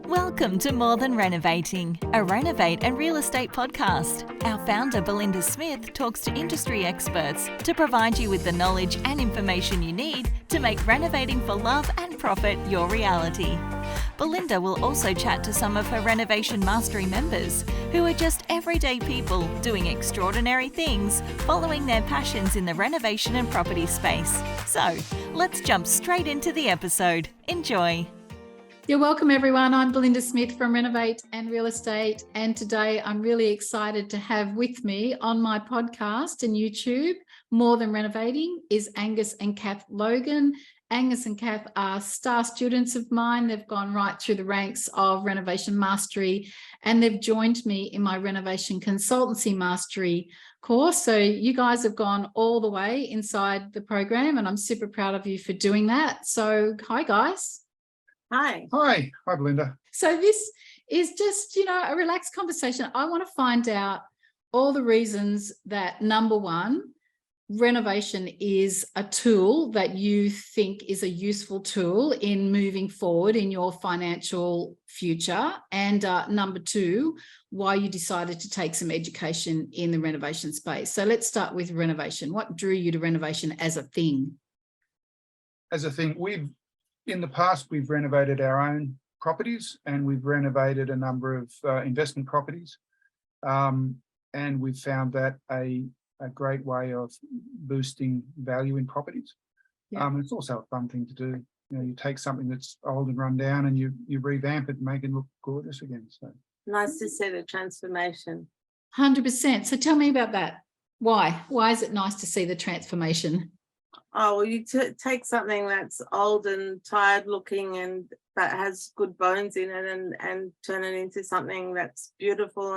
Welcome to More Than Renovating, a renovate and real estate podcast. Our founder, Belinda Smith, talks to industry experts to provide you with the knowledge and information you need to make renovating for love and profit your reality. Belinda will also chat to some of her Renovation Mastery members who are just everyday people doing extraordinary things, following their passions in the renovation and property space. So, let's jump straight into the episode. Enjoy. You're welcome, everyone. I'm Belinda Smith from Renovate and Real Estate, and today I'm really excited to have with me on my podcast and YouTube, More Than Renovating, is Angus and Kath Logan. Angus and Kath are star students of mine. They've gone right through the ranks of Renovation Mastery, and they've joined me in my Renovation Consultancy Mastery course. So you guys have gone all the way inside the program, and I'm super proud of you for doing that. So hi, guys. Hi. Hi, Belinda. So this is just, a relaxed conversation. I want to find out all the reasons that, number one, renovation is a tool that you think is a useful tool in moving forward in your financial future. And number two, why you decided to take some education in the renovation space. So let's start with renovation. What drew you to renovation as a thing? As a thing, in the past, we've renovated our own properties and we've renovated a number of investment properties. And we've found that a great way of boosting value in properties. Yeah. It's also a fun thing to do. You take something that's old and run down and you revamp it and make it look gorgeous again. So Nice to see the transformation. 100%. So tell me about that. Why? Why is it nice to see the transformation? Oh, well, you take something that's old and tired looking and that has good bones in it and turn it into something that's beautiful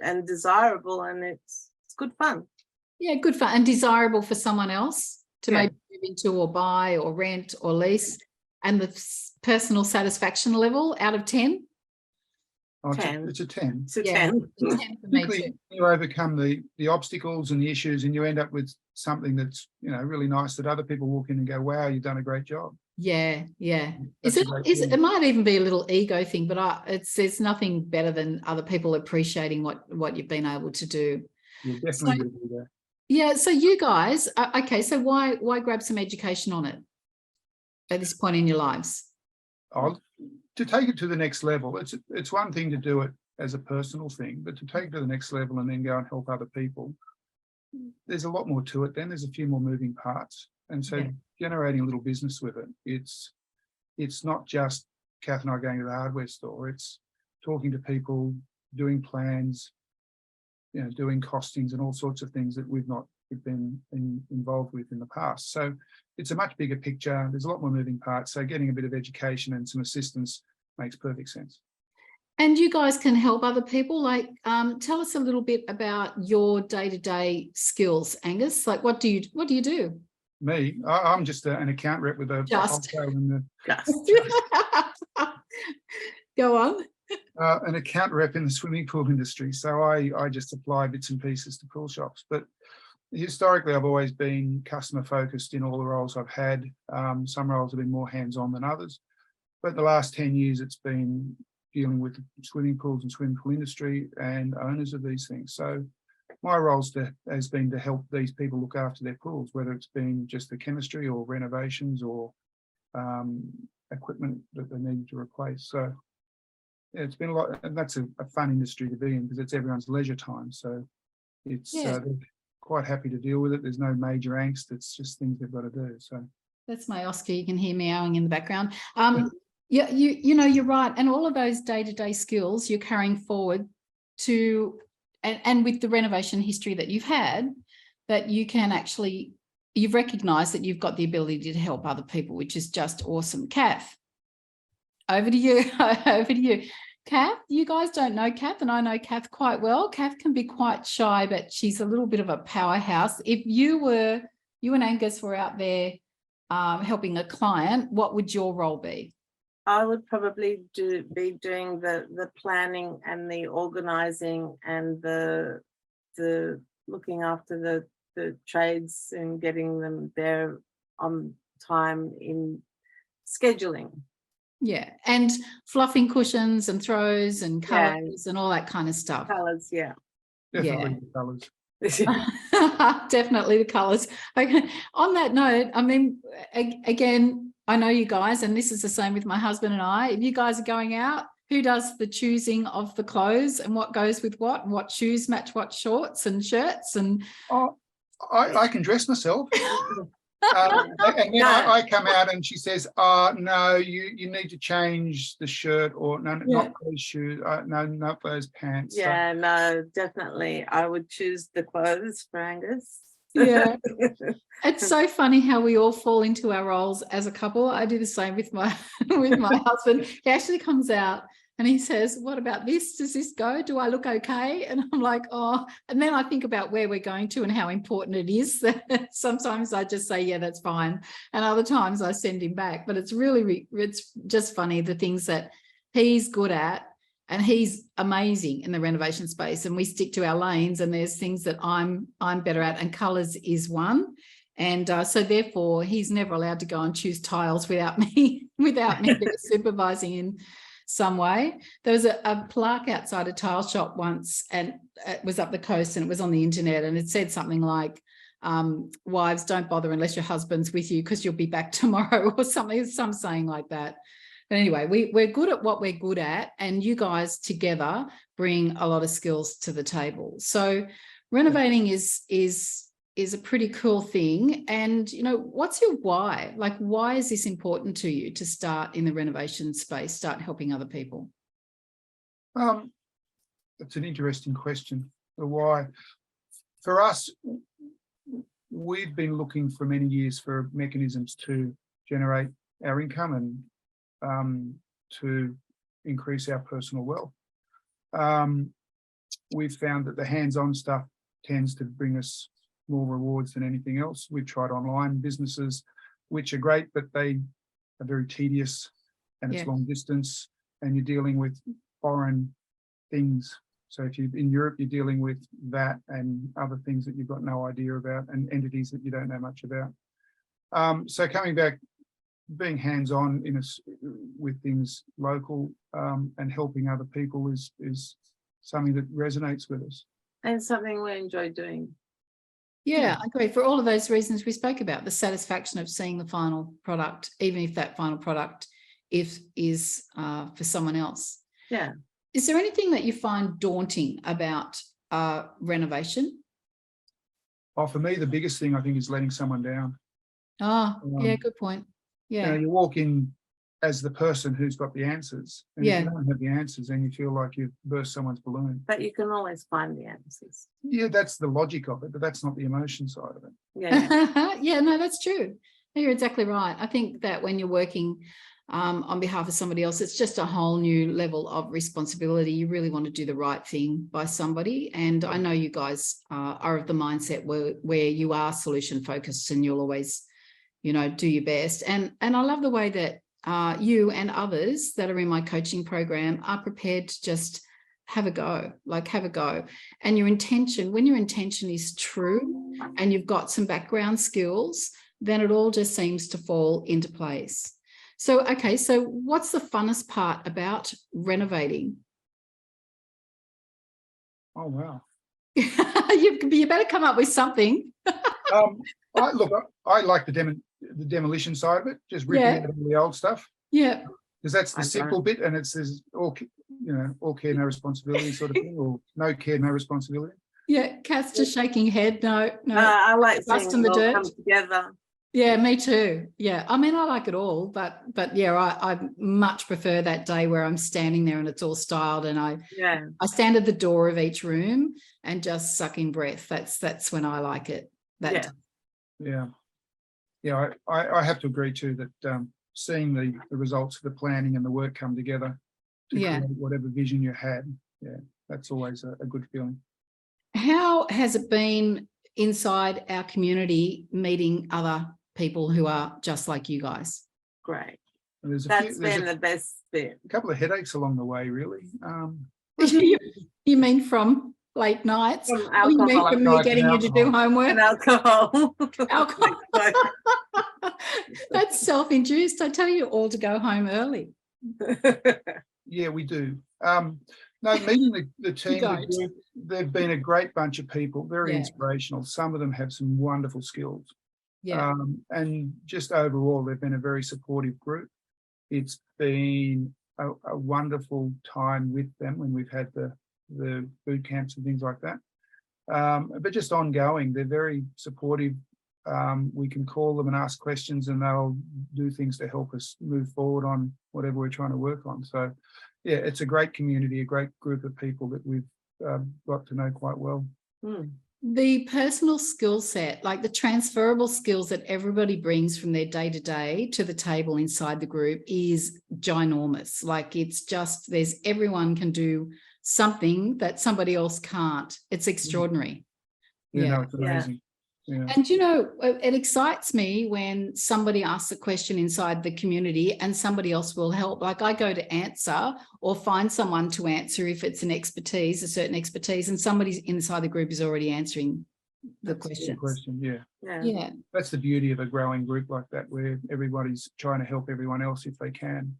and desirable, and it's good fun. Yeah, good fun and desirable for someone else to maybe move into or buy or rent or lease. And the personal satisfaction level out of 10? Oh, 10. It's a 10. It's a 10. 10. 10 for me too. You overcome the obstacles and the issues and you end up with something that's, really nice that other people walk in and go, wow, you've done a great job. Yeah. That's It might even be a little ego thing, but there's nothing better than other people appreciating what you've been able to do. Yeah, definitely will do that. Yeah, so you guys, okay, so why grab some education on it at this point in your lives? To take it to the next level, it's one thing to do it as a personal thing, but to take it to the next level and then go and help other people, there's a lot more to it. Then there's a few more moving parts. And so generating a little business with it, it's not just Kath and I going to the hardware store, it's talking to people, doing plans, doing costings and all sorts of things that we've not been involved with in the past. So it's a much bigger picture. There's a lot more moving parts. So getting a bit of education and some assistance makes perfect sense. And you guys can help other people. Tell us a little bit about your day-to-day skills, Angus. What do you do? Me, I'm just an account rep with a wholesale in the Go on. an account rep in the swimming pool industry. So I just supply bits and pieces to pool shops. But historically, I've always been customer focused in all the roles I've had. Some roles have been more hands-on than others. But the last 10 years, it's been dealing with swimming pools and swimming pool industry and owners of these things. So my role has been to help these people look after their pools, whether it's been just the chemistry or renovations or equipment that they need to replace. So yeah, it's been a lot, and that's a fun industry to be in because it's everyone's leisure time. So it's they're quite happy to deal with it. There's no major angst. It's just things they've got to do. So that's my Oscar. You can hear meowing in the background. Yeah, you're right. And all of those day-to-day skills you're carrying forward to, and with the renovation history that you've had, that you can actually, you've recognized that you've got the ability to help other people, which is just awesome. Kath, over to you. Over to you. Kath, you guys don't know Kath, and I know Kath quite well. Kath can be quite shy, but she's a little bit of a powerhouse. If you and Angus were out there helping a client, what would your role be? I would probably be doing the planning and the organising and the looking after the trades and getting them there on time in scheduling. Yeah, and fluffing cushions and throws and colours and all that kind of stuff. Colours, yeah. Definitely the colours. Definitely the colours. Okay. On that note, I mean, again, I know you guys, and this is the same with my husband and I. If you guys are going out, who does the choosing of the clothes and what goes with what, and what shoes match what shorts and shirts? And I can dress myself. And then I come out and she says, no, you need to change the shirt, or no, not those shoes, no, not those pants. Yeah, no, definitely. I would choose the clothes for Angus. Yeah. It's so funny how we all fall into our roles as a couple. I do the same with my husband. He actually comes out and he says, what about this? Does this go? Do I look okay? And I'm like, oh, and then I think about where we're going to and how important it is. Sometimes I just say, yeah, that's fine. And other times I send him back. But it's just funny, the things that he's good at, and he's amazing in the renovation space, and we stick to our lanes, and there's things that I'm better at, and colours is one. And so therefore he's never allowed to go and choose tiles without me supervising in some way. There was a plaque outside a tile shop once, and it was up the coast, and it was on the internet, and it said something like, wives, don't bother unless your husband's with you because you'll be back tomorrow, or something, some saying like that. But anyway, we're good at what we're good at, and you guys together bring a lot of skills to the table. So renovating is a pretty cool thing. And, you know, what's your why? Like, why is this important to you to start in the renovation space, start helping other people? That's an interesting question. The why. For us, we've been looking for many years for mechanisms to generate our income and to increase our personal wealth. We've found that the hands-on stuff tends to bring us more rewards than anything else. We've tried online businesses, which are great, but they are very tedious, and it's long distance, and you're dealing with foreign things. So if you're in Europe, you're dealing with that and other things that you've got no idea about, and entities that you don't know much about. So coming back, being hands-on with things local and helping other people is something that resonates with us. And something we enjoy doing. Yeah, I agree. For all of those reasons we spoke about, the satisfaction of seeing the final product, even if that final product is for someone else. Yeah. Is there anything that you find daunting about renovation? Oh, for me, the biggest thing I think is letting someone down. Oh, yeah, good point. Yeah. You know, you walk in as the person who's got the answers, and if you don't have the answers, then you feel like you've burst someone's balloon. But you can always find the answers. Yeah, that's the logic of it, but that's not the emotion side of it. Yeah. Yeah, no, that's true. You're exactly right. I think that when you're working on behalf of somebody else, it's just a whole new level of responsibility. You really want to do the right thing by somebody. And I know you guys are of the mindset where you are solution focused, and you'll always, you know, do your best. And I love the way that you and others that are in my coaching program are prepared to just have a go. And your intention, when your intention is true and you've got some background skills, then it all just seems to fall into place. So, okay, so what's the funnest part about renovating? Oh, wow. You better come up with something. I like the demolition side of it, just ripping out all the old stuff. Yeah. Because that's the simple bit, and it's all care, no responsibility sort of thing, or no care, no responsibility. Yeah, Kath's just shaking head. No. I like dust seeing in the it all dirt. come together. Yeah, me too. Yeah, I mean, I like it all, but yeah, I much prefer that day where I'm standing there and it's all styled, and I stand at the door of each room and just suck in breath. That's when I like it. Yeah, I have to agree too that seeing the results of the planning and the work come together to create whatever vision you had, that's always a good feeling. How has it been inside our community meeting other people who are just like you guys? Great. That's been the best bit. A couple of headaches along the way, really. You mean from late nights? From Or you mean from me getting you to do homework? And alcohol. Alcohol. That's self-induced. I tell you all to go home early. Yeah, we do. No, meeting the team, the don't. group, they've been a great bunch of people, very Yeah. inspirational. Some of them have some wonderful skills. Yeah. And just overall, they've been a very supportive group. It's been a wonderful time with them when we've had the boot camps and things like that. But just ongoing, they're very supportive. We can call them and ask questions, and they'll do things to help us move forward on whatever we're trying to work on. So, yeah, it's a great community, a great group of people that we've got to know quite well. The personal skill set, like the transferable skills that everybody brings from their day-to-day to the table inside the group, is ginormous. Like, it's just, everyone can do something that somebody else can't. It's extraordinary. No, it's amazing. Yeah. And, you know, it excites me when somebody asks a question inside the community and somebody else will help. Like, I go to answer or find someone to answer if it's a certain expertise, and somebody inside the group is already answering the question. Yeah. That's the beauty of a growing group like that, where everybody's trying to help everyone else if they can,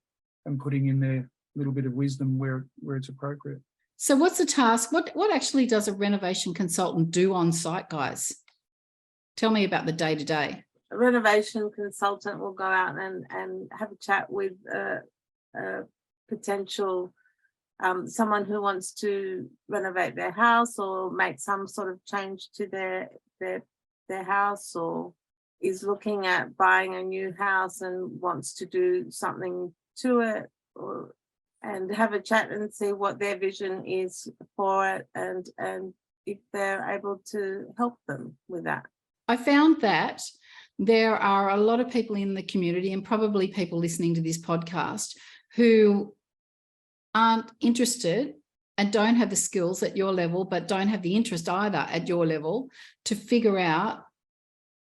and putting in their little bit of wisdom where it's appropriate. So what's the task? What actually does a renovation consultant do on site, guys? Tell me about the day-to-day. A renovation consultant will go out and have a chat with a potential someone who wants to renovate their house or make some sort of change to their house, or is looking at buying a new house and wants to do something to it, and have a chat and see what their vision is for it, and if they're able to help them with that. I found that there are a lot of people in the community, and probably people listening to this podcast, who aren't interested and don't have the skills at your level, but don't have the interest either at your level to figure out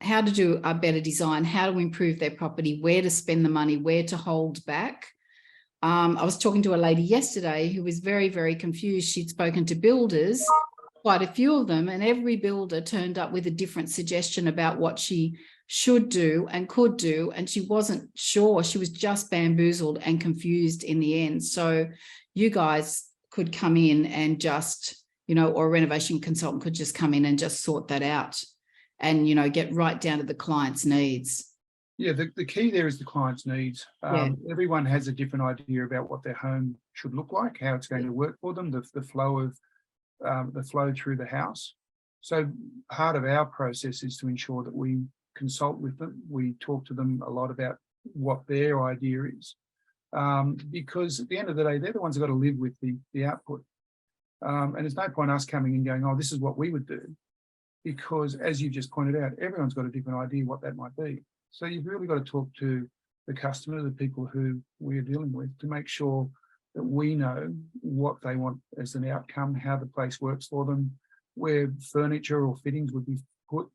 how to do a better design, how to improve their property, where to spend the money, where to hold back. I was talking to a lady yesterday who was very, very confused. She'd spoken to builders, quite a few of them, and every builder turned up with a different suggestion about what she should do and could do, and she wasn't sure. She was just bamboozled and confused in the end. So you guys could come in and just, you know, or a renovation consultant could just come in and just sort that out and, you know, get right down to the client's needs. Yeah, the key there is the client's needs. Everyone has a different idea about what their home should look like, how it's going to work for them, the flow through the house. So part of our process is to ensure that we consult with them. We talk to them a lot about what their idea is, because at the end of the day, they're the ones who've got to live with the output. And there's no point us coming and going, oh, this is what we would do, because as you just pointed out, everyone's got a different idea what that might be. So you've really got to talk to the customer, the people who we are dealing with, to make sure that we know what they want as an outcome, how the place works for them, where furniture or fittings would be put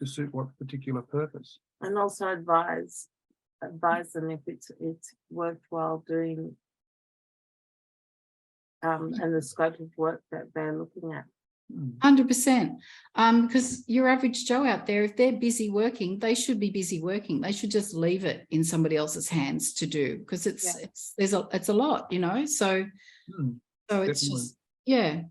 to suit what particular purpose. And also advise them if it's worthwhile doing, and the scope of work that they're looking at. 100%. Because your average Joe out there, if they're busy working, they should be busy working. They should just leave it in somebody else's hands to do, because it's a lot, you know. So it's just, yeah.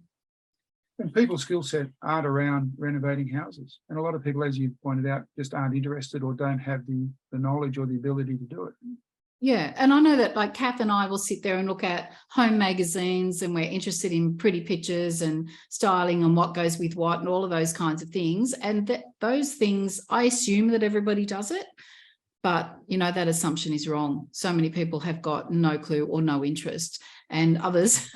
And people's skill set aren't around renovating houses, and a lot of people, as you pointed out, just aren't interested or don't have the knowledge or the ability to do it. Yeah, and I know that, like, Kath and I will sit there and look at home magazines, and we're interested in pretty pictures and styling and what goes with what and all of those kinds of things. And those things, I assume that everybody does it, but, you know, that assumption is wrong. So many people have got no clue or no interest, and others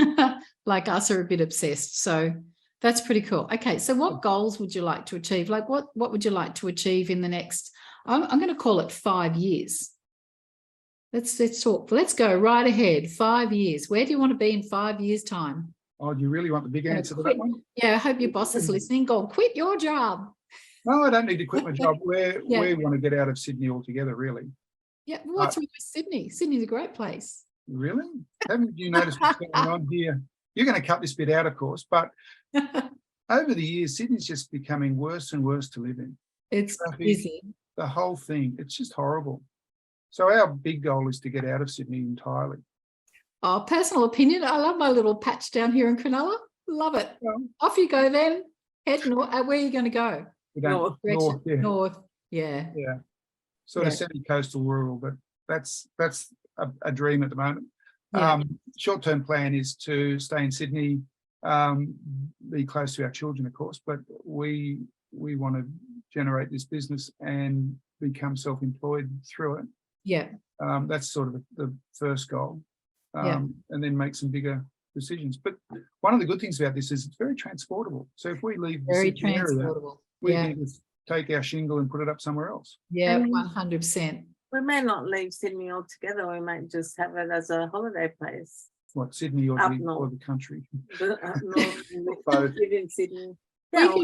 like us are a bit obsessed. So that's pretty cool. Okay, so what goals would you like to achieve? Like, what would you like to achieve in the next, I'm going to call it 5 years. Let's talk. Let's go right ahead. 5 years. Where do you want to be in 5 years' time? Oh, do you really want the big answer to that one? Yeah, I hope your boss is listening. Go on, quit your job. No, I don't need to quit my job. We want to get out of Sydney altogether, really. Yeah, what's wrong with Sydney? Sydney's a great place. Really? Haven't you noticed what's going on here? You're going to cut this bit out, of course, but over the years, Sydney's just becoming worse and worse to live in. It's busy. The whole thing, it's just horrible. So our big goal is to get out of Sydney entirely. Oh, personal opinion. I love my little patch down here in Cronulla. Love it. Off you go then. Head north. Where are you going to go? We don't north, yeah. North. Yeah. Yeah. Sort of semi-coastal rural, but that's a dream at the moment. Yeah. Short-term plan is to stay in Sydney, be close to our children, of course, but we want to generate this business and become self-employed through it. Yeah. That's sort of the first goal. Yeah. And then make some bigger decisions. But one of the good things about this is it's very transportable. So if we leave the Very Sydney area, transportable. we Yeah. can just take our shingle and put it up somewhere else. Yeah. And 100%. We may not leave Sydney altogether. We might just have it as a holiday place. What, Sydney or Up the north. country? But up north, Both. live in Sydney. Well,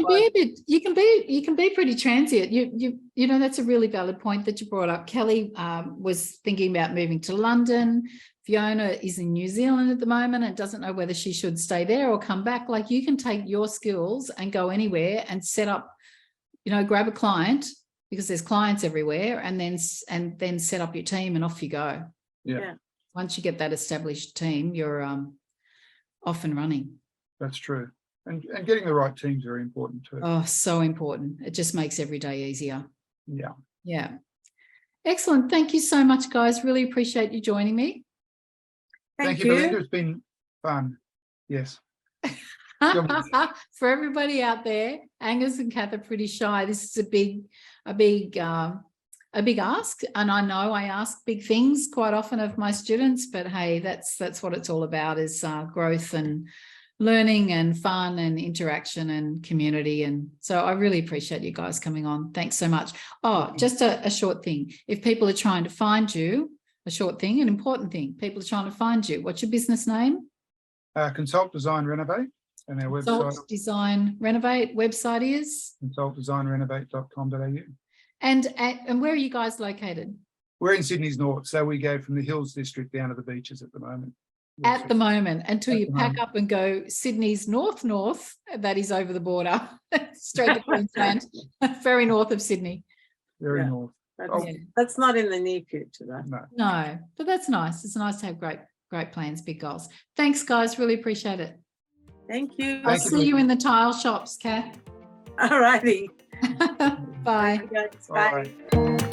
you can be pretty transient. You know, that's a really valid point that you brought up. Kelly was thinking about moving to London. Fiona is in New Zealand at the moment and doesn't know whether she should stay there or come back. Like, you can take your skills and go anywhere and set up, you know, grab a client, because there's clients everywhere, and then set up your team and off you go. Yeah. Once you get that established team, you're off and running. That's true. And getting the right team is very important too. Oh, so important. It just makes every day easier. Yeah. Yeah. Excellent. Thank you so much, guys. Really appreciate you joining me. Thank you, Belinda. It's been fun. Yes. For everybody out there, Angus and Kath are pretty shy. This is a big ask, and I know I ask big things quite often of my students, but hey, that's what it's all about, is growth and learning and fun and interaction and community. And so I really appreciate you guys coming on. Thanks so much. Oh, just a short thing. If people are trying to find you, a short thing, an important thing, people are trying to find you. What's your business name? Consult, Design, Renovate, and our website. Consult, Design, Renovate. Website is? consultdesignrenovate.com.au. And where are you guys located? We're in Sydney's north, so we go from the Hills District down to the beaches at the moment. At the moment, until At you the pack moment. up and go Sydney's north, that is over the border, straight to Queensland, very north of Sydney. Very Yeah. north. That's not in the near future, though. No. No, but that's nice. It's nice to have great plans, big goals. Thanks, guys. Really appreciate it. Thank you. I'll Thank you. see you in the tile shops, Kath. All righty. Bye. Bye. All right.